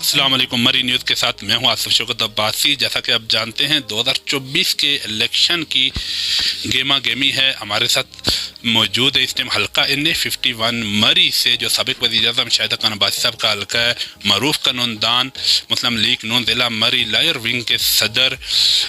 السلام علیکم، مری نیوز کے ساتھ میں ہوں آصف شوکت عباسی۔ جیسا کہ آپ جانتے ہیں 2024 کے الیکشن کی گیما گیمی ہے۔ ہمارے ساتھ موجود ہے اس ٹائم حلقہ N51 مری سے جو سابق وزیر اعظم شاہد خان عباسی صاحب کا حلقہ ہے، معروف قانون دان مسلم لیگ نون ضلع مری لائر ونگ کے صدر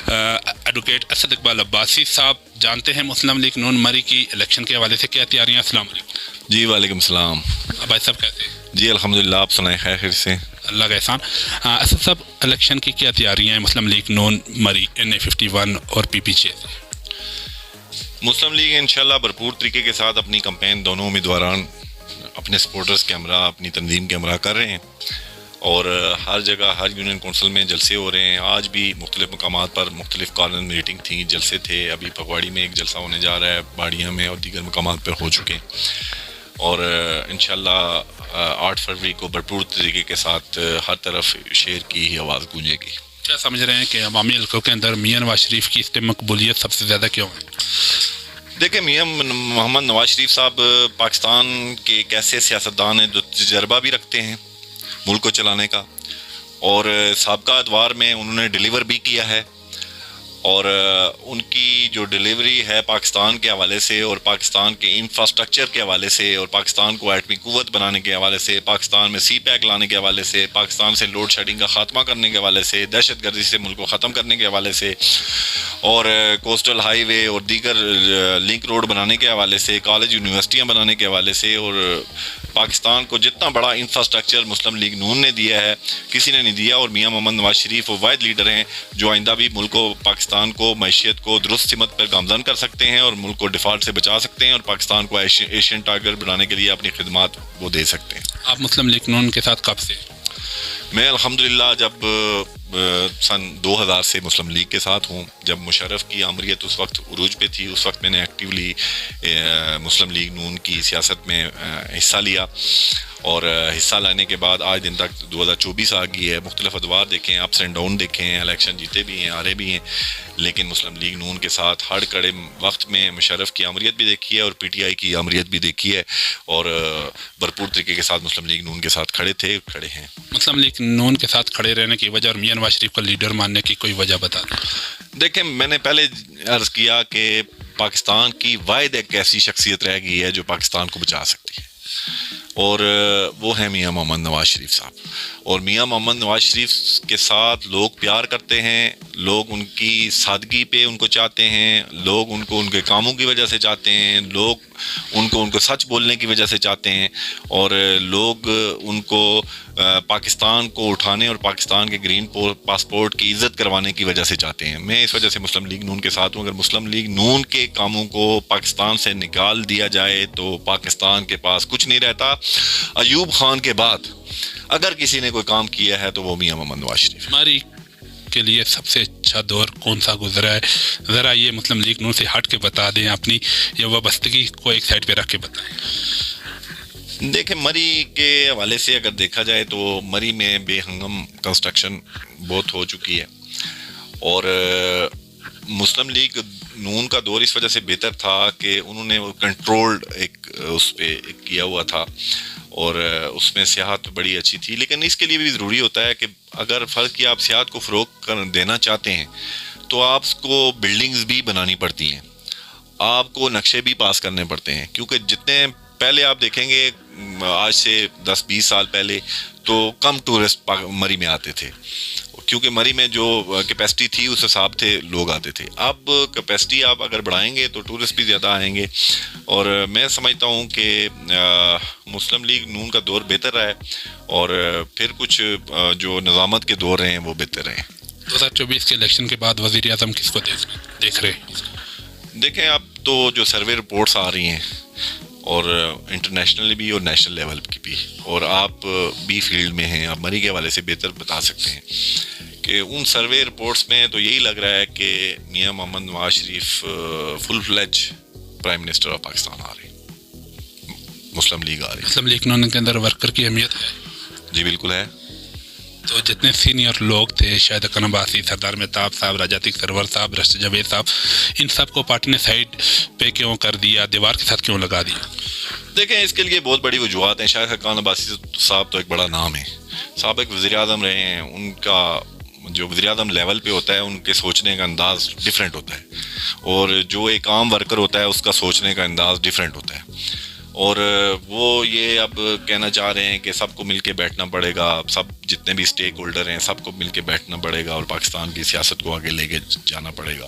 ایڈوکیٹ اسد اقبال عباسی صاحب۔ جانتے ہیں مسلم لیگ نون مری کی الیکشن کے حوالے سے کیا تیاریاں؟ السلام علیکم جی وعلیکم السلام۔ عباسی صاحب کیسے؟ جی الحمدللہ، آپ سنائیں خیر سے؟ اللہ کا احسان۔ اسد صاحب، الیکشن کی کیا تیاریاں ہیں مسلم لیگ نون مری N51 اور PP6 سے؟ مسلم لیگ انشاءاللہ بھرپور طریقے کے ساتھ اپنی کمپین دونوں امیدواران اپنے سپورٹرز کے ہمراہ، اپنی تنظیم کے ہمراہ کر رہے ہیں، اور ہر جگہ ہر یونین کونسل میں جلسے ہو رہے ہیں۔ آج بھی مختلف مقامات پر مختلف کارنر میٹنگ تھیں، جلسے تھے۔ ابھی پھگواڑی میں ایک جلسہ ہونے جا رہا ہے، باڑیاں میں اور دیگر مقامات پر ہو چکے ہیں، اور انشاءاللہ 8 فروری کو بھرپور طریقے کے ساتھ ہر طرف شیر کی ہی آواز گونجے گی۔ کیا سمجھ رہے ہیں کہ عوامی حلقوں کے اندر میاں نواز شریف کی اس ٹائم مقبولیت سب سے زیادہ کیوں ہے؟ دیکھیں، میاں محمد نواز شریف صاحب پاکستان کے ایک ایسے سیاستدان ہیں جو تجربہ بھی رکھتے ہیں ملک کو چلانے کا، اور سابقہ ادوار میں انہوں نے ڈیلیور بھی کیا ہے، اور ان کی جو ڈیلیوری ہے پاکستان کے حوالے سے اور پاکستان کے انفراسٹرکچر کے حوالے سے اور پاکستان کو ایٹمی قوت بنانے کے حوالے سے، پاکستان میں سی پیک لانے کے حوالے سے، پاکستان سے لوڈ شیڈنگ کا خاتمہ کرنے کے حوالے سے، دہشت گردی سے ملک کو ختم کرنے کے حوالے سے، اور کوسٹل ہائی وے اور دیگر لنک روڈ بنانے کے حوالے سے، کالج یونیورسٹیاں بنانے کے حوالے سے، اور پاکستان کو جتنا بڑا انفراسٹرکچر مسلم لیگ نون نے دیا ہے کسی نے نہیں دیا، اور میاں محمد نواز شریف وہ واحد لیڈر ہیں جو آئندہ بھی ملک کو، پاکستان کو، معیشت کو درست سمت پر گامزن کر سکتے ہیں اور ملک کو ڈیفالٹ سے بچا سکتے ہیں، اور پاکستان کو ایشین ٹائگر بنانے کے لیے اپنی خدمات وہ دے سکتے ہیں۔ آپ مسلم لیگ نون کے ساتھ کب سے؟ میں الحمدللہ جب سن 2000 سے مسلم لیگ کے ساتھ ہوں۔ جب مشرف کی آمریت اس وقت عروج پہ تھی، اس وقت میں نے ایکٹیولی مسلم لیگ نون کی سیاست میں حصہ لیا، اور حصہ لینے کے بعد آج دن تک 2024 آ گئی ہے۔ مختلف ادوار دیکھیں، اپس اینڈ ڈاؤن دیکھیں ہیں، الیکشن جیتے بھی ہیں، ہارے بھی ہیں، لیکن مسلم لیگ نون کے ساتھ ہر کڑے وقت میں مشرف کی آمریت بھی دیکھی ہے اور PTI کی آمریت بھی دیکھی ہے، اور بھرپور طریقے کے ساتھ مسلم لیگ نون کے ساتھ کھڑے ہیں۔ مسلم لیگ نون کے ساتھ کھڑے رہنے کی وجہ اور میاں نواز شریف کو لیڈر ماننے کی کوئی وجہ بتا دیں۔ دیکھیں، میں نے پہلے عرض کیا کہ پاکستان کی واحد ایک ایسی شخصیت رہ گئی ہے جو پاکستان کو بچا سکتی ہے، اور وہ ہے میاں محمد نواز شریف صاحب۔ اور میاں محمد نواز شریف کے ساتھ لوگ پیار کرتے ہیں، لوگ ان کی سادگی پہ ان کو چاہتے ہیں، لوگ ان کو ان کے کاموں کی وجہ سے چاہتے ہیں، لوگ ان کو سچ بولنے کی وجہ سے چاہتے ہیں، اور لوگ ان کو پاکستان کو اٹھانے اور پاکستان کے گرین پاسپورٹ کی عزت کروانے کی وجہ سے چاہتے ہیں۔ میں اس وجہ سے مسلم لیگ نون کے ساتھ ہوں۔ اگر مسلم لیگ نون کے کاموں کو پاکستان سے نکال دیا جائے تو پاکستان کے پاس کچھ نہیں رہتا۔ ایوب خان کے بعد اگر کسی نے کوئی کام کیا ہے تو وہ میاں محمد نواز شریف۔ ہماری کے لیے سب سے اچھا دور کون سا گزرا ہے؟ ذرا یہ مسلم لیگ نون سے ہٹ کے بتا دیں، اپنی یہ وابستگی کو ایک سائڈ پہ رکھ کے بتائیں۔ دیکھیں، مری کے حوالے سے اگر دیکھا جائے تو مری میں بے ہنگم کنسٹرکشن بہت ہو چکی ہے، اور مسلم لیگ نون کا دور اس وجہ سے بہتر تھا کہ انہوں نے کنٹرولڈ ایک اس پہ کیا ہوا تھا، اور اس میں سیاحت بڑی اچھی تھی۔ لیکن اس کے لیے بھی ضروری ہوتا ہے کہ اگر فرض کیا آپ سیاحت کو فروغ دینا چاہتے ہیں تو آپ کو بلڈنگز بھی بنانی پڑتی ہیں، آپ کو نقشے بھی پاس کرنے پڑتے ہیں، کیونکہ جتنے پہلے آپ دیکھیں گے آج سے 10-20 سال پہلے تو کم ٹورسٹ مری میں آتے تھے، کیونکہ مری میں جو کیپیسٹی تھی اس حساب سے لوگ آتے تھے۔ اب کیپیسٹی آپ اگر بڑھائیں گے تو ٹورسٹ بھی زیادہ آئیں گے، اور میں سمجھتا ہوں کہ مسلم لیگ نون کا دور بہتر رہا ہے، اور پھر کچھ جو نظامت کے دور رہے ہیں وہ بہتر رہے ہیں۔ 2024 کے الیکشن کے بعد وزیر اعظم کس کو دیکھ رہے ہیں؟ دیکھیں، اب تو جو سروے رپورٹس آ رہی ہیں، اور انٹرنیشنلی بھی اور نیشنل لیول کی بھی، اور آپ بھی فیلڈ میں ہیں، آپ مری کے حوالے سے بہتر بتا سکتے ہیں کہ ان سروے رپورٹس میں تو یہی لگ رہا ہے کہ میاں محمد نواز شریف فل فلیج پرائم منسٹر آف پاکستان آ رہے ہیں، مسلم لیگ آ رہی ہے۔ مسلم لیگ نون کے اندر ورکر کی اہمیت ہے؟ جی بالکل ہے۔ تو جتنے سینئر لوگ تھے، شاہد خان عباسی، سردار مہتاب صاحب، راجاتک سرور صاحب، رشید جاوید صاحب، ان سب کو پارٹی نے سائڈ پہ کیوں کر دیا، دیوار کے ساتھ کیوں لگا دیا؟ دیکھیں، اس کے لیے بہت بڑی وجوہات ہیں۔ شاہد خان عباسی صاحب تو ایک بڑا نام ہے، سابق وزیر اعظم رہے ہیں، ان کا جو وزیر اعظم لیول پہ ہوتا ہے ان کے سوچنے کا انداز ڈیفرنٹ ہوتا ہے، اور جو ایک عام ورکر ہوتا ہے اس کا سوچنے کا انداز ڈیفرنٹ ہوتا ہے، اور وہ یہ اب کہنا چاہ رہے ہیں کہ سب کو مل کے بیٹھنا پڑے گا، سب جتنے بھی اسٹیک ہولڈر ہیں سب کو مل کے بیٹھنا پڑے گا اور پاکستان کی سیاست کو آگے لے کے جانا پڑے گا.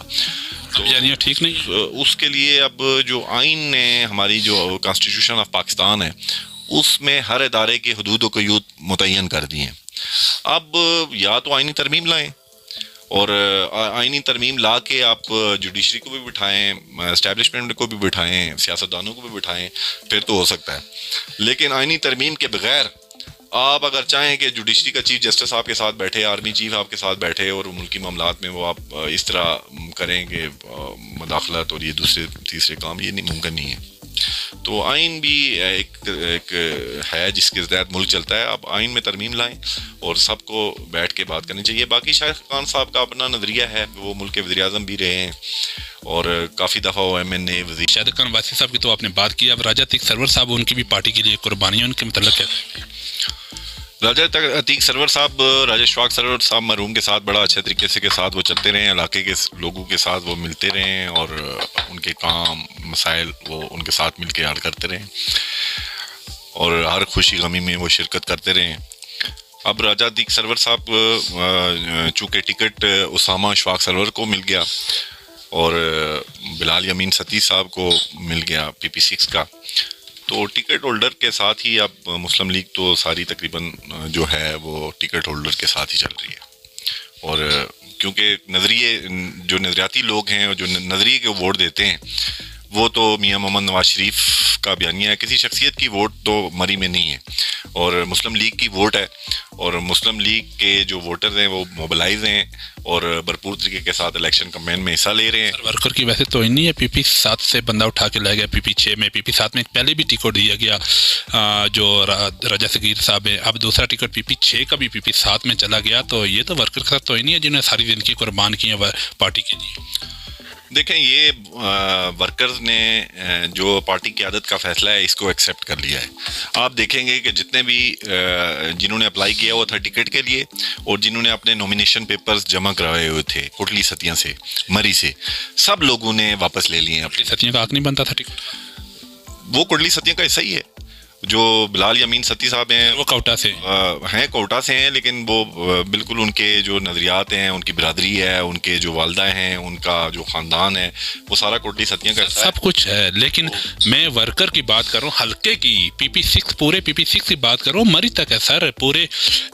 تو یعنی ٹھیک نہیں، اس کے لیے اب جو آئین نے ہماری جو کانسٹیٹیوشن آف پاکستان ہے اس میں ہر ادارے کے حدود و قیود متعین کر دی ہیں. اب یا تو آئینی ترمیم لائیں، اور آئینی ترمیم لا کے آپ جوڈیشری کو بھی بٹھائیں، اسٹیبلشمنٹ کو بھی بٹھائیں، سیاستدانوں کو بھی بٹھائیں، پھر تو ہو سکتا ہے. لیکن آئینی ترمیم کے بغیر آپ اگر چاہیں کہ جوڈیشری کا چیف جسٹس آپ کے ساتھ بیٹھے، آرمی چیف آپ کے ساتھ بیٹھے، اور ملکی معاملات میں وہ آپ اس طرح کریں کہ مداخلت اور یہ دوسرے تیسرے کام، یہ نہیں ممکن نہیں ہے. تو آئین بھی ایک ہے جس کے تحت ملک چلتا ہے. اب آئین میں ترمیم لائیں اور سب کو بیٹھ کے بات کرنی چاہیے. باقی شاہد خان صاحب کا اپنا نظریہ ہے، وہ ملک کے وزیر اعظم بھی رہے ہیں اور کافی دفعہ وہ MNA وزیر. شاہد خان واسی صاحب کی تو آپ نے بات کی، اب راجہ عتیق سرور صاحب ان کی بھی پارٹی کے لیے قربانی ہے، ان کے متعلق کیا؟ راجہ عتیق سرور صاحب، راجہ اشفاق سرور صاحب مرحوم کے ساتھ بڑا اچھے طریقے سے کے ساتھ وہ چلتے رہے ہیں، علاقے کے لوگوں کے ساتھ وہ ملتے رہے ہیں اور ان کے کام مسائل وہ ان کے ساتھ مل کے حل کرتے رہے اور ہر خوشی غمی میں وہ شرکت کرتے رہے ہیں. اب راجہ عتیق سرور صاحب چونکہ ٹکٹ اسامہ اشفاق سرور کو مل گیا اور بلال یمین ستی صاحب کو مل گیا PP6 کا، تو ٹکٹ ہولڈر کے ساتھ ہی اب مسلم لیگ تو ساری تقریباً جو ہے وہ ٹکٹ ہولڈر کے ساتھ ہی چل رہی ہے. اور کیونکہ جو نظریاتی لوگ ہیں اور جو نظریے کے ووٹ دیتے ہیں وہ تو میاں محمد نواز شریف کا بیانیہ ہے، کسی شخصیت کی ووٹ تو مری میں نہیں ہے، اور مسلم لیگ کی ووٹ ہے، اور مسلم لیگ کے جو ووٹرز ہیں وہ موبلائز ہیں اور بھرپور طریقے کے ساتھ الیکشن کمپین میں حصہ لے رہے ہیں. ورکر کی ویسے تو نہیں ہے، PP7 سے بندہ اٹھا کے لے گیا PP6 میں، PP7 میں پہلے بھی ٹکٹ دیا گیا جو راجہ صغیر صاحب ہیں، اب دوسرا ٹکٹ PP6 کا بھی PP7 میں چلا گیا. تو یہ تو ورکر کے ساتھ تو نہیں ہے جنہوں نے ساری زندگی قربان کی ہے پارٹی کے لیے. دیکھیں یہ ورکرز نے جو پارٹی قیادت کا فیصلہ ہے اس کو ایکسیپٹ کر لیا ہے. آپ دیکھیں گے کہ جتنے بھی جنہوں نے اپلائی کیا وہ تھا ٹکٹ کے لیے، اور جنہوں نے اپنے نومینیشن پیپرز جمع کروائے ہوئے تھے کوٹلی ستیاں سے، مری سے، سب لوگوں نے واپس لے لیے ہیں. کوٹلی ستیاں کا حق نہیں بنتا تھا ٹکٹ، وہ کوٹلی ستیاں کا حصہ ہی ہے. جو بلال یمین ستی صاحب ہیں وہ کوٹا سے ہیں، کوٹا سے ہیں، لیکن وہ بالکل ان کے جو نظریات ہیں، ان کی برادری ہے، ان کے جو والدہ ہیں، ان کا جو خاندان ہے، وہ سارا کوٹلی ستیاں کا سب کچھ ہے. لیکن میں ورکر کی بات کروں، حلقے کی PP6 پورے PP6 کی بات کروں، مری تک ہے سر. پورے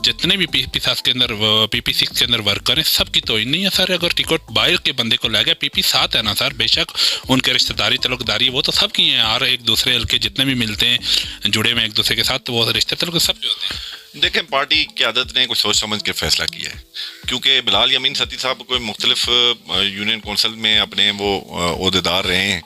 جتنے بھی PP6 کے اندر ورکر ہیں سب کی توہین نہیں ہے سر. اگر ٹکٹ باہر کے بندے کو لے گیا PP7 ہے نا سر، بے شک ان کے رشتہ داری تعلق داری وہ تو سب کی ہیں، اور ایک دوسرے حلقے جتنے بھی ملتے ہیں جڑے میں ایک دوسرے کے ساتھ، تو وہ رشتے تعلق سب جو ہوتے ہیں. دیکھیں پارٹی قیادت نے کچھ سوچ سمجھ کے فیصلہ کیا ہے، کیونکہ بلال یمین ستی صاحب کوئی مختلف یونین کونسل میں اپنے وہ عہدیدار رہے ہیں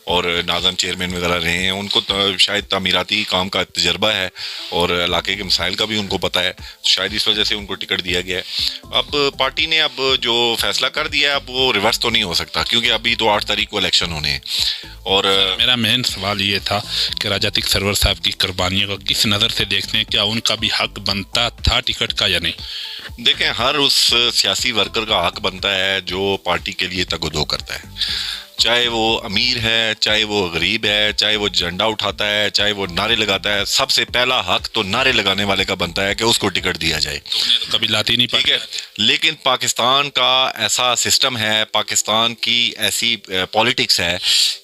اور ناظم چیئرمین وغیرہ رہے ہیں، ان کو شاید تعمیراتی کام کا تجربہ ہے اور علاقے کے مسائل کا بھی ان کو پتہ ہے، شاید اس وجہ سے ان کو ٹکٹ دیا گیا ہے. اب پارٹی نے اب جو فیصلہ کر دیا ہے اب وہ ریورس تو نہیں ہو سکتا، کیونکہ ابھی تو 8 تاریخ کو الیکشن ہونے ہیں. اور میرا مین سوال یہ تھا کہ راجہ عتیق سرور صاحب کی قربانیوں کو کس نظر سے دیکھتے ہیں، کیا ان کا بھی حق بنتا تھا ٹکٹ کا یا نہیں؟ دیکھیں ہر اس سیاسی ورکر کا حق بنتا ہے جو پارٹی کے لیے تگ و دو کرتا ہے، چاہے وہ امیر ہے، چاہے وہ غریب ہے، چاہے وہ جھنڈا اٹھاتا ہے، چاہے وہ نعرے لگاتا ہے. سب سے پہلا حق تو نعرے لگانے والے کا بنتا ہے کہ اس کو ٹکٹ دیا جائے. کبھی لاتی نہیں، ٹھیک ہے. لیکن پاکستان کا ایسا سسٹم ہے، پاکستان کی ایسی پالیٹکس ہے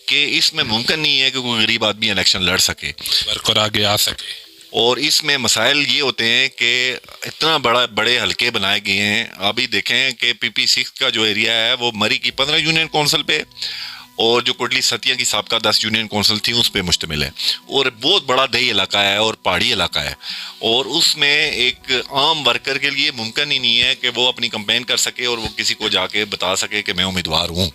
کہ اس میں ممکن نہیں ہے کہ کوئی غریب آدمی الیکشن لڑ سکے، ورکر آگے آ سکے. اور اس میں مسائل یہ ہوتے ہیں کہ اتنا بڑے حلقے بنائے گئے ہیں. ابھی دیکھیں کہ PP6 کا جو ایریا ہے وہ مری کی 15 یونین کونسل پہ اور جو کوٹلی ستیاں کی سابقہ 10 یونین کونسل تھی اس پہ مشتمل ہے، اور بہت بڑا دیہی علاقہ ہے اور پہاڑی علاقہ ہے، اور اس میں ایک عام ورکر کے لیے ممکن ہی نہیں ہے کہ وہ اپنی کمپین کر سکے اور وہ کسی کو جا کے بتا سکے کہ میں امیدوار ہوں.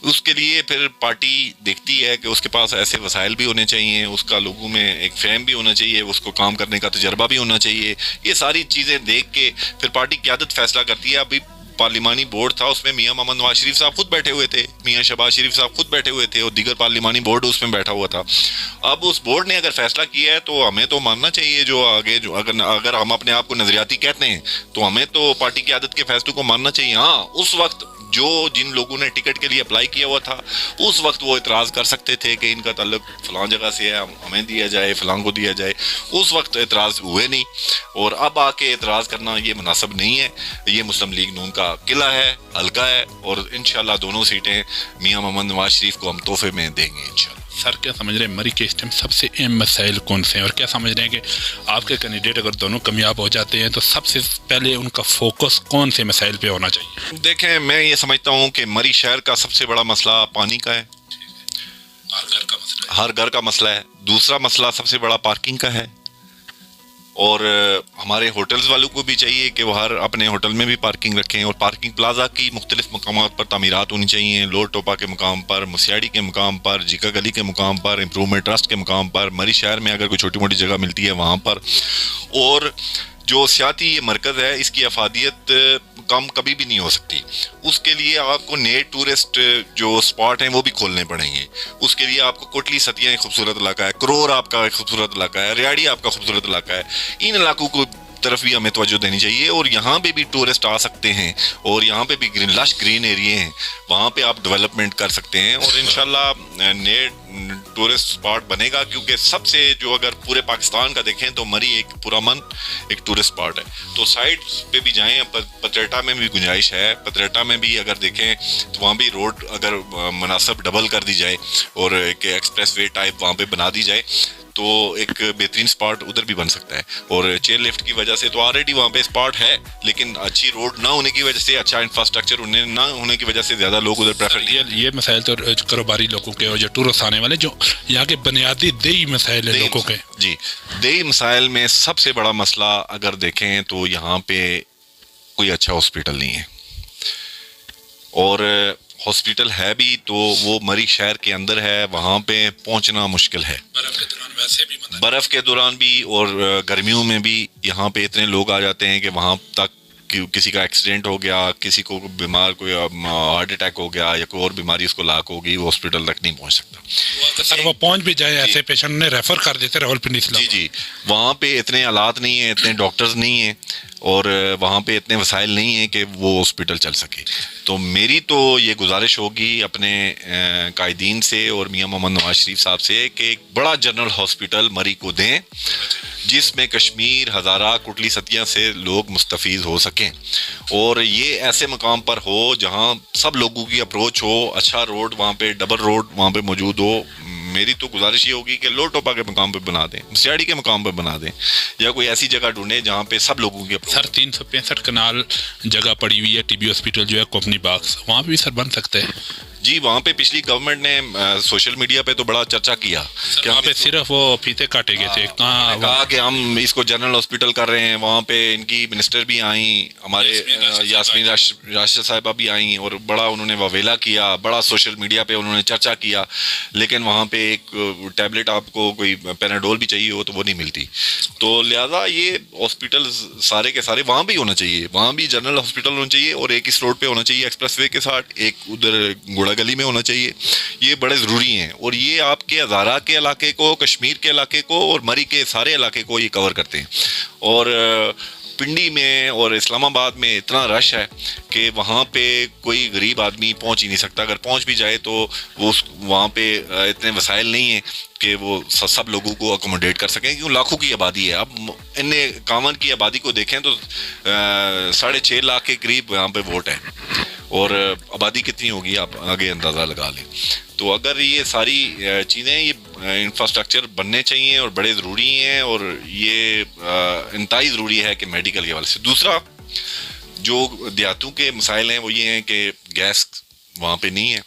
اس کے لیے پھر پارٹی دیکھتی ہے کہ اس کے پاس ایسے وسائل بھی ہونے چاہیے، اس کا لوگوں میں ایک فہم بھی ہونا چاہیے، اس کو کام کرنے کا تجربہ بھی ہونا چاہیے. یہ ساری چیزیں دیکھ کے پھر پارٹی قیادت فیصلہ کرتی ہے. ابھی پارلیمانی بورڈ تھا اس میں میاں محمد نواز شریف صاحب خود بیٹھے ہوئے تھے, میاں شہباز شریف صاحب خود بیٹھے ہوئے تھے, اور دیگر پارلیمانی بورڈ اس میں بیٹھا ہوا تھا. اب اس بورڈ نے اگر فیصلہ کیا ہے تو ہمیں تو ماننا چاہیے, جو آگے جو اگر ہم اپنے آپ کو نظریاتی کہتے ہیں تو ہمیں تو پارٹی کی عادت کے فیصلوں کو ماننا چاہیے. ہاں اس وقت جو جن لوگوں نے ٹکٹ کے لیے اپلائی کیا ہوا تھا اس وقت وہ اعتراض کر سکتے تھے کہ ان کا تعلق فلاں جگہ سے ہے, ہمیں دیا جائے, فلاں کو دیا جائے. اس وقت اعتراض ہوئے نہیں, اور اب آ کے اعتراض کرنا یہ مناسب نہیں ہے. یہ مسلم لیگ نون کا قلعہ ہے, حلقہ ہے, اور انشاءاللہ دونوں سیٹیں میاں محمد نواز شریف کو ہم تحفے میں دیں گے انشاءاللہ. سر کیا سمجھ رہے ہیں مری کے اس ٹائم سب سے اہم مسائل کون سے ہیں, اور کیا سمجھ رہے ہیں کہ آپ کے کینڈیڈیٹ اگر دونوں کامیاب ہو جاتے ہیں تو سب سے پہلے ان کا فوکس کون سے مسائل پہ ہونا چاہیے؟ دیکھیں میں یہ سمجھتا ہوں کہ مری شہر کا سب سے بڑا مسئلہ پانی کا ہے, ہر گھر کا مسئلہ ہے. دوسرا مسئلہ سب سے بڑا پارکنگ کا ہے, اور ہمارے ہوٹلز والوں کو بھی چاہیے کہ وہ ہر اپنے ہوٹل میں بھی پارکنگ رکھیں, اور پارکنگ پلازا کی مختلف مقامات پر تعمیرات ہونی چاہیے. لوڈ ٹوپا کے مقام پر, مسیاڑی کے مقام پر, جیکا گلی کے مقام پر, امپرومنٹ ٹرسٹ کے مقام پر, مری شہر میں اگر کوئی چھوٹی موٹی جگہ ملتی ہے وہاں پر. اور جو سیاحتی یہ مرکز ہے اس کی افادیت کم کبھی بھی نہیں ہو سکتی. اس کے لیے آپ کو نئے ٹورسٹ جو اسپاٹ ہیں وہ بھی کھولنے پڑیں گے. اس کے لیے آپ کو کوٹلی ستیاں ایک خوبصورت علاقہ ہے, کرور آپ کا ایک خوبصورت علاقہ ہے, ریاڑی آپ کا خوبصورت علاقہ ہے. ان علاقوں کو طرف بھی ہمیں توجہ دینی چاہیے, اور یہاں پہ بھی ٹورسٹ آ سکتے ہیں, اور یہاں پہ بھی لش گرین ایریے ہیں, وہاں پہ آپ ڈیولپمنٹ کر سکتے ہیں, اور انشاءاللہ نئے ٹورسٹ اسپاٹ بنے گا. کیونکہ سب سے جو اگر پورے پاکستان کا دیکھیں تو مری ایک پرامن ایک ٹورسٹ اسپاٹ ہے. تو سائڈ پہ بھی جائیں, پتریٹا میں بھی گنجائش ہے, پتریٹا میں بھی اگر دیکھیں تو وہاں بھی روڈ اگر مناسب ڈبل کر دی جائے اور ایک ایکسپریس وے ٹائپ وہاں پہ بنا دی جائے تو ایک بہترین اسپاٹ ادھر بھی بن سکتا ہے. اور چیئر لفٹ کی وجہ سے تو آلریڈی وہاں پہ اسپاٹ ہے, لیکن اچھی روڈ نہ ہونے کی وجہ سے, اچھا انفراسٹرکچر نہ ہونے کی وجہ سے زیادہ لوگ ادھر پریفر نہیں. یہ مسائل تو کاروباری لوگوں کے اور جو ٹورسٹ آنے والے جو یہاں کے بنیادی دیہی مسائل ہیں لوگوں کے. جی, دیہی مسائل میں سب سے بڑا مسئلہ اگر دیکھیں تو یہاں پہ کوئی اچھا ہاسپٹل نہیں ہے, اور ہاسپٹل ہے بھی تو وہ مری شہر کے اندر ہے, وہاں پہ پہنچنا مشکل ہے. برف کے دوران بھی اور گرمیوں میں بھی یہاں پہ اتنے لوگ آ جاتے ہیں کہ وہاں تک کسی کا ایکسیڈنٹ ہو گیا, کسی کو بیمار کوئی ہارٹ اٹیک ہو گیا یا کوئی اور بیماری اس کو لاک ہوگی, وہ ہاسپٹل تک نہیں پہنچ سکتا. سر وہ پہنچ بھی جائے ایسے پیشنٹ نے ریفر کر دیتے راولپنڈی سے. جی, وہاں پہ اتنے آلات نہیں ہیں, اتنے ڈاکٹرز نہیں ہیں, اور وہاں پہ اتنے وسائل نہیں ہیں کہ وہ ہاسپٹل چل سکے. تو میری تو یہ گزارش ہوگی اپنے قائدین سے اور میاں محمد نواز شریف صاحب سے کہ ایک بڑا جنرل ہاسپٹل مری کو دیں, جس میں کشمیر, ہزارہ, کوٹلی ستیاں سے لوگ مستفیض ہو سکیں, اور یہ ایسے مقام پر ہو جہاں سب لوگوں کی اپروچ ہو, اچھا روڈ وہاں پہ, ڈبل روڈ وہاں پہ موجود ہو. میری تو گزارش یہ ہوگی کہ لوڈ ٹوپا کے مقام پہ بنا دیں, مسیاڑی کے مقام پہ بنا دیں, یا کوئی ایسی جگہ ڈھونڈیں جہاں پہ سب لوگوں کی اپروچ. سر 365 کنال جگہ پڑی ہوئی ہے, ٹی بی ہاسپٹل جو ہے کوپنی باغ, وہاں پہ بھی سر بن سکتے ہیں. جی, وہاں پہ پچھلی گورنمنٹ نے سوشل میڈیا پہ تو بڑا چرچا کیا کہ وہاں پہ صرف وہ فیتے کاٹے گئے تھے, کہا کہ ہم اس کو جنرل ہاسپٹل کر رہے ہیں. وہاں پہ ان کی منسٹر بھی آئیں, ہمارے یاسمین راشد صاحبہ بھی آئیں, اور بڑا انہوں نے واویلا کیا, بڑا سوشل میڈیا پہ انہوں نے چرچا کیا. لیکن وہاں پہ ایک ٹیبلٹ آپ کو کوئی پیناڈول بھی چاہیے ہو تو وہ نہیں ملتی. تو لہٰذا یہ ہاسپٹل سارے کے سارے وہاں بھی ہونا چاہیے, وہاں بھی جنرل ہاسپٹل ہونا چاہیے, اور ایک اس روڈ پہ ہونا چاہیے ایکسپریس وے کے ساتھ, ایک ادھر گوڑا گلی میں ہونا چاہیے. یہ بڑے ضروری ہیں, اور یہ آپ کے ہزارہ کے علاقے کو, کشمیر کے علاقے کو, اور مری کے سارے علاقے کو یہ کور کرتے ہیں. اور پنڈی میں اور اسلام آباد میں اتنا رش ہے کہ وہاں پہ کوئی غریب آدمی پہنچ ہی نہیں سکتا. اگر پہنچ بھی جائے تو وہ وہاں پہ اتنے وسائل نہیں ہیں کہ وہ سب لوگوں کو اکوموڈیٹ کر سکیں, کیوں لاکھوں کی آبادی ہے. اب ان 51 کی آبادی کو دیکھیں تو 6.5 لاکھ کے قریب یہاں پہ ووٹ ہے, اور آبادی کتنی ہوگی آپ آگے اندازہ لگا لیں. تو اگر یہ ساری چیزیں, یہ انفراسٹرکچر بننے چاہیے اور بڑے ضروری ہیں, اور یہ انتہائی ضروری ہے کہ میڈیکل کے حوالے سے. دوسرا جو دیہاتوں کے مسائل ہیں وہ یہ ہیں کہ گیس وہاں پہ نہیں ہے,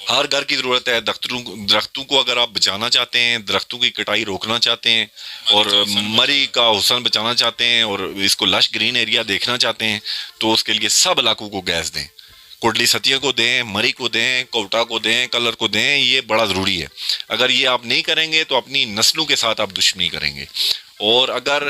ہر گھر کی ضرورت ہے. درختوں کو اگر آپ بچانا چاہتے ہیں, درختوں کی کٹائی روکنا چاہتے ہیں, اور مری کا حسن بچانا چاہتے ہیں, اور اس کو لش گرین ایریا دیکھنا چاہتے ہیں, تو اس کے لیے سب علاقوں کو گیس دیں. کوٹلی ستیہ کو دیں, مری کو دیں, کوٹا کو دیں, کلر کو دیں. یہ بڑا ضروری ہے. اگر یہ آپ نہیں کریں گے تو اپنی نسلوں کے ساتھ آپ دشمنی کریں گے. اور اگر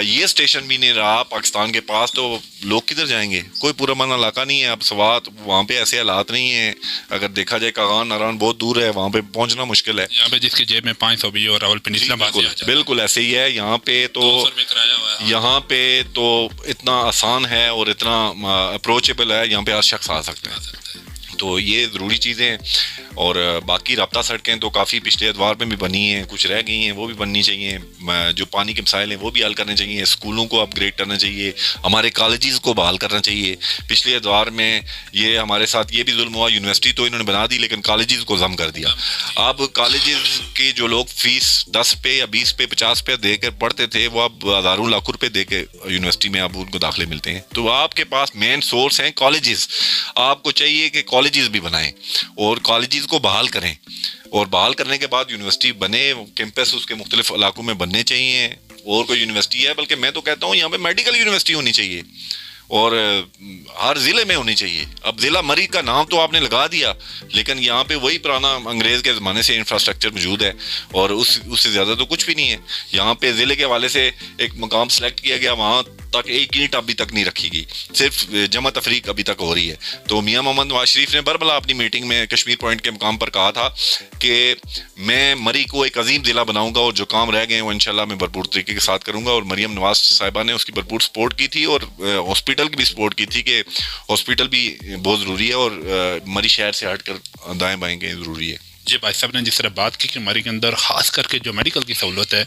یہ اسٹیشن بھی نہیں رہا پاکستان کے پاس تو لوگ کدھر جائیں گے؟ کوئی پورا مانا علاقہ نہیں ہے اب سوات، وہاں پہ ایسے حالات نہیں ہیں. اگر دیکھا جائے کاغان ناران بہت دور ہے، وہاں پہ پہنچنا مشکل ہے. یہاں پہ جس کی جیب میں 500 بھی اور راولپنڈی اسلام آباد بالکل ایسے ہی ہے. یہاں پہ تو اتنا آسان ہے اور اتنا اپروچیبل ہے، یہاں پہ ہر شخص آ سکتا ہے. تو یہ ضروری چیزیں ہیں. اور باقی رابطہ سڑکیں تو کافی پچھلے ادوار میں بھی بنی ہیں، کچھ رہ گئی ہیں وہ بھی بننی چاہیے. جو پانی کے مسائل ہیں وہ بھی حل کرنے چاہیے. اسکولوں کو اپ گریڈ کرنا چاہیے، ہمارے کالجز کو بحال کرنا چاہیے. پچھلے ادوار میں یہ ہمارے ساتھ یہ بھی ظلم ہوا، یونیورسٹی تو انہوں نے بنا دی لیکن کالجز کو ضم کر دیا. اب کالجز کے جو لوگ فیس 10 روپے یا 20 روپے 50 روپے دے کر پڑھتے تھے وہ اب ہزاروں لاکھوں روپے دے کے یونیورسٹی میں اب ان کو داخلے ملتے ہیں. تو آپ کے پاس مین سورس ہیں کالجز. آپ کو چاہیے کہ کالجز بھی بنائیں اور کالجز کو بحال کریں، اور بحال کرنے کے بعد یونیورسٹی بنے. کیمپس اس کے مختلف علاقوں میں بننے چاہیے. اور کوئی یونیورسٹی ہے، بلکہ میں تو کہتا ہوں یہاں پہ میڈیکل یونیورسٹی ہونی چاہیے اور ہر ضلع میں ہونی چاہیے. اب ضلع مری کا نام تو آپ نے لگا دیا لیکن یہاں پہ وہی پرانا انگریز کے زمانے سے انفراسٹرکچر موجود ہے اور اس سے زیادہ تو کچھ بھی نہیں ہے. یہاں پہ ضلع کے حوالے سے ایک مقام سلیکٹ کیا گیا، وہاں تک ایک اینٹ ابھی تک نہیں رکھی گئی، صرف جمع تفریق ابھی تک ہو رہی ہے. تو میاں محمد نواز شریف نے بربلا اپنی میٹنگ میں کشمیر پوائنٹ کے مقام پر کہا تھا کہ میں مری کو ایک عظیم ضلع بناؤں گا اور جو کام رہ گئے ہیں وہ انشاءاللہ میں بھرپور طریقے کے ساتھ کروں گا. اور مریم نواز صاحبہ نے اس کی بھرپور سپورٹ کی تھی اور ہاسپٹل کی بھی سپورٹ کی تھی کہ ہاسپٹل بھی بہت ضروری ہے اور مری شہر سے ہٹ کر دائیں بائیں گے ضروری ہے. جی بھائی صاحب نے جس طرح بات کی کہ مری کے اندر خاص کر کے جو میڈیکل کی سہولت ہے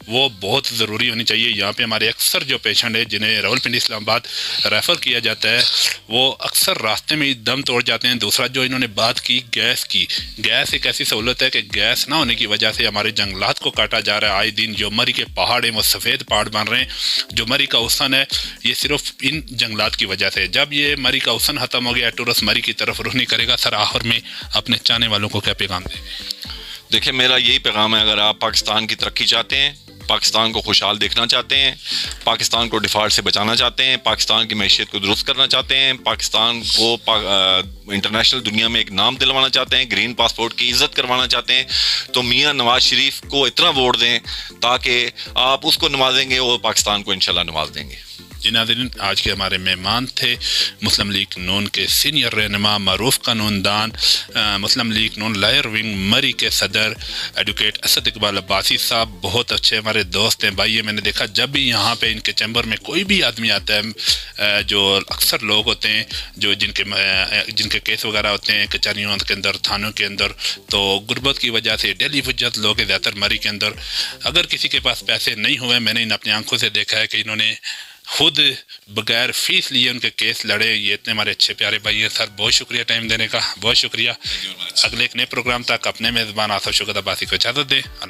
وہ بہت ضروری ہونی چاہیے. یہاں پہ ہمارے اکثر جو پیشنٹ ہیں جنہیں راولپنڈی اسلام آباد ریفر کیا جاتا ہے وہ اکثر راستے میں دم توڑ جاتے ہیں. دوسرا جو انہوں نے بات کی گیس کی، گیس ایک ایسی سہولت ہے کہ گیس نہ ہونے کی وجہ سے ہمارے جنگلات کو کاٹا جا رہا ہے. آئے دن جو مری کے پہاڑ ہیں وہ سفید پہاڑ بن رہے ہیں. جو مری کا حسن ہے یہ صرف ان جنگلات کی وجہ سے. جب یہ مری کا حسن ختم ہو گیا ٹورسٹ مری کی طرف رخ نہیں کرے گا. سر آخر میں اپنے چاہنے والوں کو کیا پیغام دیں گے؟ دیکھیں میرا یہی پیغام ہے، اگر آپ پاکستان کی ترقی چاہتے ہیں، پاکستان کو خوشحال دیکھنا چاہتے ہیں، پاکستان کو ڈیفالٹ سے بچانا چاہتے ہیں، پاکستان کی معیشت کو درست کرنا چاہتے ہیں، پاکستان کو انٹرنیشنل دنیا میں ایک نام دلوانا چاہتے ہیں، گرین پاسپورٹ کی عزت کروانا چاہتے ہیں تو میاں نواز شریف کو اتنا ووٹ دیں تاکہ آپ اس کو نوازیں گے اور پاکستان کو انشاءاللہ نواز دیں گے. جی ناظرین، آج کے ہمارے مہمان تھے مسلم لیگ نون کے سینئر رہنما، معروف قانون دان، مسلم لیگ نون لائر ونگ مری کے صدر ایڈوکیٹ اسد اقبال عباسی صاحب. بہت اچھے ہمارے دوست ہیں، بھائی. میں نے دیکھا جب بھی یہاں پہ ان کے چیمبر میں کوئی بھی آدمی آتا ہے، جو اکثر لوگ ہوتے ہیں جو جن کے کیس وغیرہ ہوتے ہیں کچہریوں کے اندر، تھانوں کے اندر، تو غربت کی وجہ سے ڈیلی وجت لوگ زیادہ تر مری کے اندر اگر کسی کے پاس پیسے نہیں ہوئے، میں نے ان اپنی آنکھوں سے دیکھا ہے کہ انہوں نے خود بغیر فیس لیے ان کے کیس لڑے. یہ اتنے ہمارے اچھے پیارے بھائی ہیں. سر بہت شکریہ ٹائم دینے کا، بہت شکریہ. اگلے ایک نئے پروگرام تک اپنے میزبان آصف شوکت عباسی کو اجازت دیں.